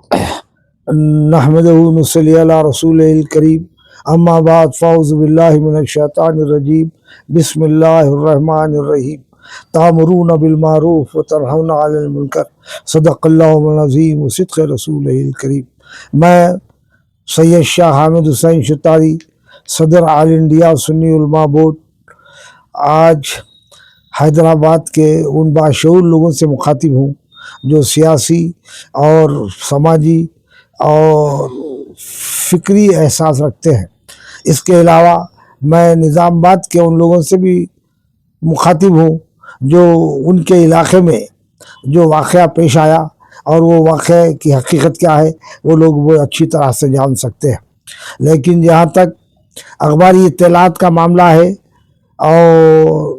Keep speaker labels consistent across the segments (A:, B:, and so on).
A: نحمدہ ونصلی علی رسولہ الکریم اما بعد فاعوذ باللہ من الشیطان الرجیم بسم اللہ الرحمن الرحیم تامرون بالمعروف وتنہون عن المنکر صدق اللہ العظیم وصدق رسولہ الکریم۔ میں سید شاہ حامد حسین شتاری صدر آل انڈیا سنی علماء بورڈ آج حیدرآباد کے ان باشعور لوگوں سے مخاطب ہوں جو سیاسی اور سماجی اور فکری احساس رکھتے ہیں۔ اس کے علاوہ میں نظام آباد کے ان لوگوں سے بھی مخاطب ہوں جو ان کے علاقے میں جو واقعہ پیش آیا اور وہ واقعے کی حقیقت کیا ہے وہ لوگ وہ اچھی طرح سے جان سکتے ہیں، لیکن جہاں تک اخباری اطلاعات کا معاملہ ہے اور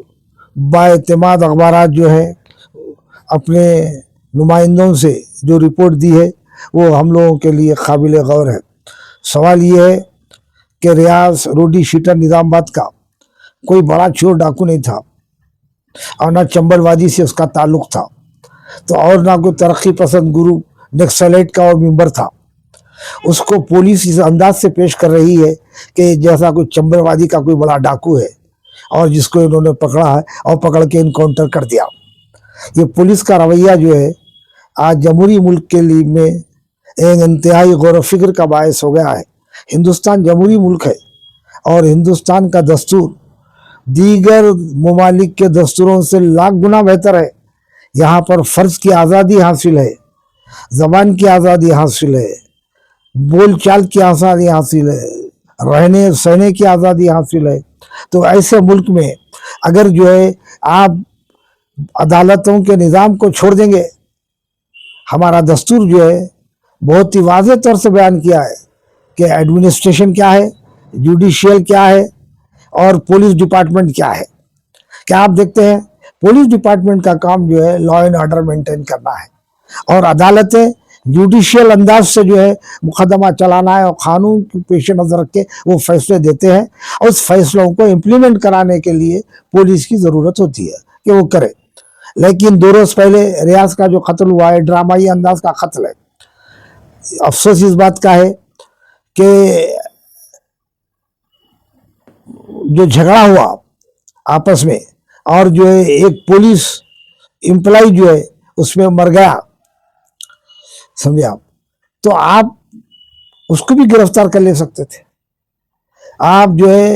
A: با اعتماد اخبارات جو ہیں اپنے نمائندوں سے جو رپورٹ دی ہے وہ ہم لوگوں کے لیے قابل غور ہے۔ سوال یہ ہے کہ ریاض روڈی شیٹر نظام آباد کا کوئی بڑا چور ڈاکو نہیں تھا اور نہ چمبل وادی سے اس کا تعلق تھا، تو اور نہ کوئی ترقی پسند گروپ نکسلائٹ کا وہ ممبر تھا۔ اس کو پولیس اس انداز سے پیش کر رہی ہے کہ جیسا کوئی چمبل وادی کا کوئی بڑا ڈاکو ہے اور جس کو انہوں نے پکڑا ہے اور پکڑ کے انکاؤنٹر کر دیا۔ یہ پولیس کا رویہ جو ہے آج جمہوری ملک کے لیے میں ایک انتہائی غور و فکر کا باعث ہو گیا ہے۔ ہندوستان جمہوری ملک ہے اور ہندوستان کا دستور دیگر ممالک کے دستوروں سے لاکھ گنا بہتر ہے۔ یہاں پر فرض کی آزادی حاصل ہے، زبان کی آزادی حاصل ہے، بول چال کی آزادی حاصل ہے، رہنے سہنے کی آزادی حاصل ہے۔ تو ایسے ملک میں اگر جو ہے آپ عدالتوں کے نظام کو چھوڑ دیں گے، ہمارا دستور جو ہے بہت ہی واضح طور سے بیان کیا ہے کہ ایڈمنسٹریشن کیا ہے، جوڈیشیل کیا ہے اور پولیس ڈپارٹمنٹ کیا ہے۔ کیا آپ دیکھتے ہیں پولیس ڈپارٹمنٹ کا کام جو ہے لا اینڈ آرڈر مینٹین کرنا ہے اور عدالتیں جوڈیشیل انداز سے جو ہے مقدمہ چلانا ہے اور قانون کی پیش نظر رکھ کے وہ فیصلے دیتے ہیں اور اس فیصلوں کو امپلیمنٹ کرانے کے لیے پولیس کی ضرورت ہوتی ہے کہ وہ کرے۔ لیکن 2 روز پہلے ریاض کا جو قتل ہوا ہے ڈرامائی انداز کا قتل ہے۔ افسوس اس بات کا ہے کہ جو جھگڑا ہوا آپس میں اور جو ہے ایک پولیس امپلائی جو ہے اس میں مر گیا، سمجھے آپ، تو آپ اس کو بھی گرفتار کر لے سکتے تھے۔ آپ جو ہے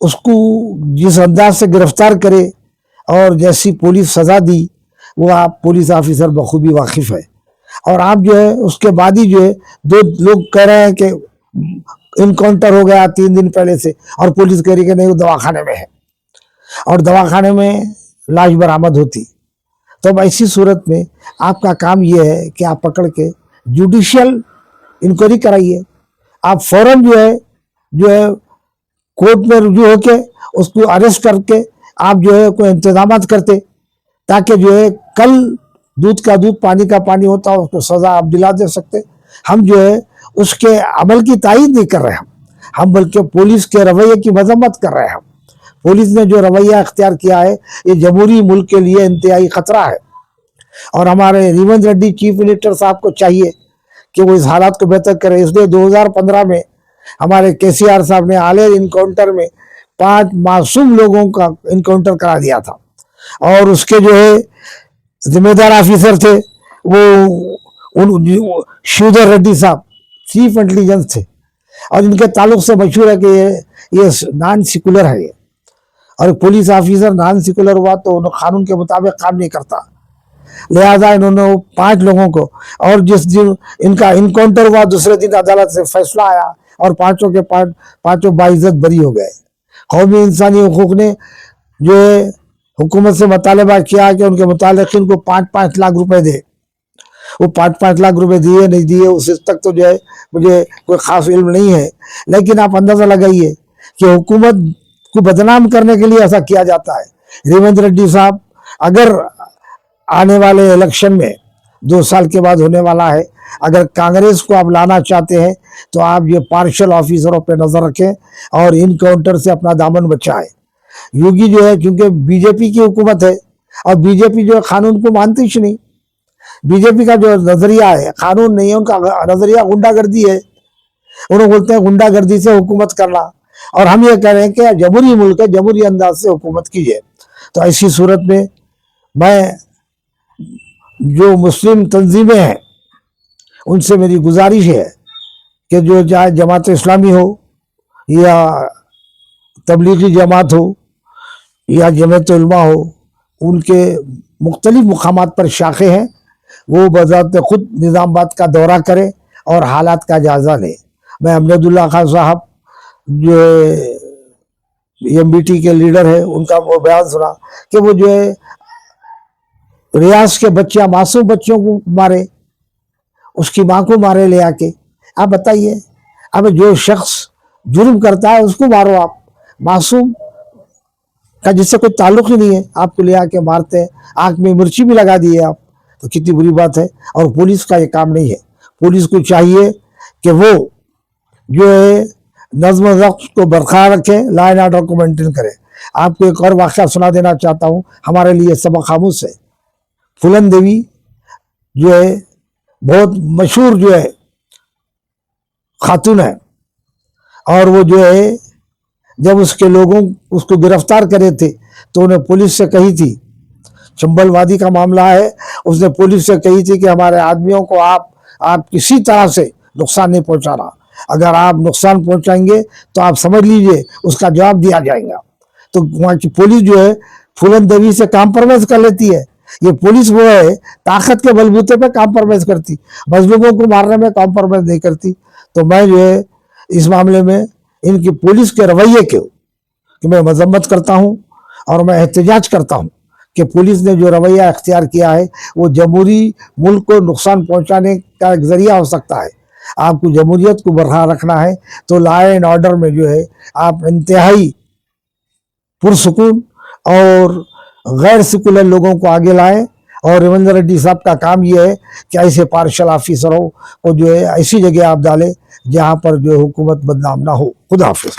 A: اس کو جس انداز سے گرفتار کرے اور جیسی پولیس سزا دی وہ آپ پولیس آفیسر بخوبی واقف ہے، اور آپ جو ہے اس کے بعد ہی جو ہے 2 لوگ کہہ رہے ہیں کہ انکاؤنٹر ہو گیا 3 دن پہلے سے، اور پولیس کہہ رہی کہ نہیں وہ دواخانے میں ہے اور دواخانے میں لاش برآمد ہوتی۔ تو اب ایسی صورت میں آپ کا کام یہ ہے کہ آپ پکڑ کے جوڈیشیل انکوائری کرائیے۔ آپ فوراً جو ہے کورٹ میں رجوع ہو کے اس کو اریسٹ کر کے آپ جو ہے کوئی انتظامات کرتے تاکہ جو ہے کل دودھ کا دودھ پانی کا پانی ہوتا اس کو سزا آپ دلا دے سکتے۔ ہم جو ہے اس کے عمل کی تائید نہیں کر رہے ہم بلکہ پولیس کے رویے کی مذمت کر رہے ہیں۔ پولیس نے جو رویہ اختیار کیا ہے یہ جمہوری ملک کے لیے انتہائی خطرہ ہے، اور ہمارے ریونت ریڈی چیف منسٹر صاحب کو چاہیے کہ وہ اس حالات کو بہتر کرے۔ اس لیے 2015 میں ہمارے KCR صاحب نے آلے انکاؤنٹر میں 5 معصوم لوگوں کا انکاؤنٹر کرا دیا تھا، اور اس کے جو ہے ذمہ دار آفیسر تھے وہ شیودھر ریڈی صاحب چیف انٹیلیجنس تھے، اور ان کے تعلق سے مشہور ہے کہ یہ نان سیکولر ہے، اور ایک پولیس آفیسر نان سیکولر ہوا تو قانون کے مطابق کام نہیں کرتا، لہذا انہوں نے 5 لوگوں کو، اور جس دن ان کا انکاؤنٹر ہوا دوسرے دن عدالت سے فیصلہ آیا اور 5 کے 5 باعزت بری ہو گئے۔ قومی انسانی حقوق نے جو ہے حکومت سے مطالبہ کیا کہ ان کے متعلقین کو 5-5 لاکھ روپے دے۔ وہ 5-5 لاکھ روپے دیے نہیں دیے اس تک تو جو ہے مجھے کوئی خاص علم نہیں ہے، لیکن آپ اندازہ لگائیے کہ حکومت کو بدنام کرنے کے لیے ایسا کیا جاتا ہے۔ ریونت ریڈی صاحب اگر آنے والے الیکشن میں 2 سال کے بعد ہونے والا ہے، اگر کانگریس کو آپ لانا چاہتے ہیں تو آپ یہ پارشل آفیسروں پہ نظر رکھیں اور انکاؤنٹر سے اپنا دامن بچائیں۔ یوگی جو ہے چونکہ BJP کی حکومت ہے اور BJP جو ہے قانون کو مانتی ہی نہیں، بی جے پی کا جو نظریہ ہے قانون نہیں ہے، ان کا نظریہ غنڈہ گردی ہے. انہوں بولتے ہیں غنڈہ گردی سے حکومت کرنا، اور ہم یہ کہہ رہے ہیں کہ جمہوری ملک ہے، جمہوری انداز سے حکومت کیجیے. تو ایسی صورت میں میں جو مسلم تنظیمیں ہیں ان سے میری گزارش ہے کہ جو چاہے جماعت اسلامی ہو یا تبلیغی جماعت ہو یا جمعیت علماء ہو، ان کے مختلف مقامات پر شاخیں ہیں، وہ بذات خود نظام آباد کا دورہ کرے اور حالات کا جائزہ لے. میں امجد اللہ خان صاحب جو ایم بی ٹی کے لیڈر ہے ان کا وہ بیان سنا کہ وہ جو ہے ریاض کے بچہ معصوم بچوں کو مارے، اس کی ماں کو مارے لے آ کے. آپ بتائیے، اب جو شخص جرم کرتا ہے اس کو مارو، آپ معصوم کا جس سے کوئی تعلق ہی نہیں ہے آپ کو لے آ کے مارتے ہیں، آنکھ میں مرچی بھی لگا دیے آپ، تو کتنی بری بات ہے. اور پولیس کا یہ کام نہیں ہے. پولیس کو چاہیے کہ وہ جو ہے نظم و ضبط کو برقرار رکھے، لا اینڈ آرڈر کو مینٹین کرے. آپ کو ایک اور واقعہ سنا دینا چاہتا ہوں، ہمارے لیے سبق آموز ہے. پھولن دیوی جو ہے بہت مشہور جو ہے خاتون ہے، اور وہ جو ہے جب اس کے لوگوں اس کو گرفتار کرے تھے تو انہیں پولیس سے کہی تھی، چمبل وادی کا معاملہ ہے، اس نے پولیس سے کہی تھی کہ ہمارے آدمیوں کو آپ کسی طرح سے نقصان نہیں پہنچانا، اگر آپ نقصان پہنچائیں گے تو آپ سمجھ لیجئے اس کا جواب دیا جائے گا. تو وہاں کی پولیس جو ہے پھولن دیوی سے کمپرومائز کر لیتی ہے. یہ پولیس وہ ہے طاقت کے بلبوتے پہ کمپرومائز کرتی، مظلوموں کو مارنے میں کمپرومائز نہیں کرتی. تو میں جو ہے اس معاملے میں ان کی پولیس کے رویے کے کہ میں مذمت کرتا ہوں اور میں احتجاج کرتا ہوں کہ پولیس نے جو رویہ اختیار کیا ہے وہ جمہوری ملک کو نقصان پہنچانے کا ایک ذریعہ ہو سکتا ہے. آپ کو جمہوریت کو برقرار رکھنا ہے تو لا اینڈ آرڈر میں جو ہے آپ انتہائی پرسکون اور غیر سیکولر لوگوں کو آگے لائیں. اور ریوندر ریڈی صاحب کا کام یہ ہے کہ ایسے پارشل آفیسروں کو جو ہے ایسی جگہ آپ ڈالیں جہاں پر جو حکومت بدنام نہ ہو. خدا حافظ.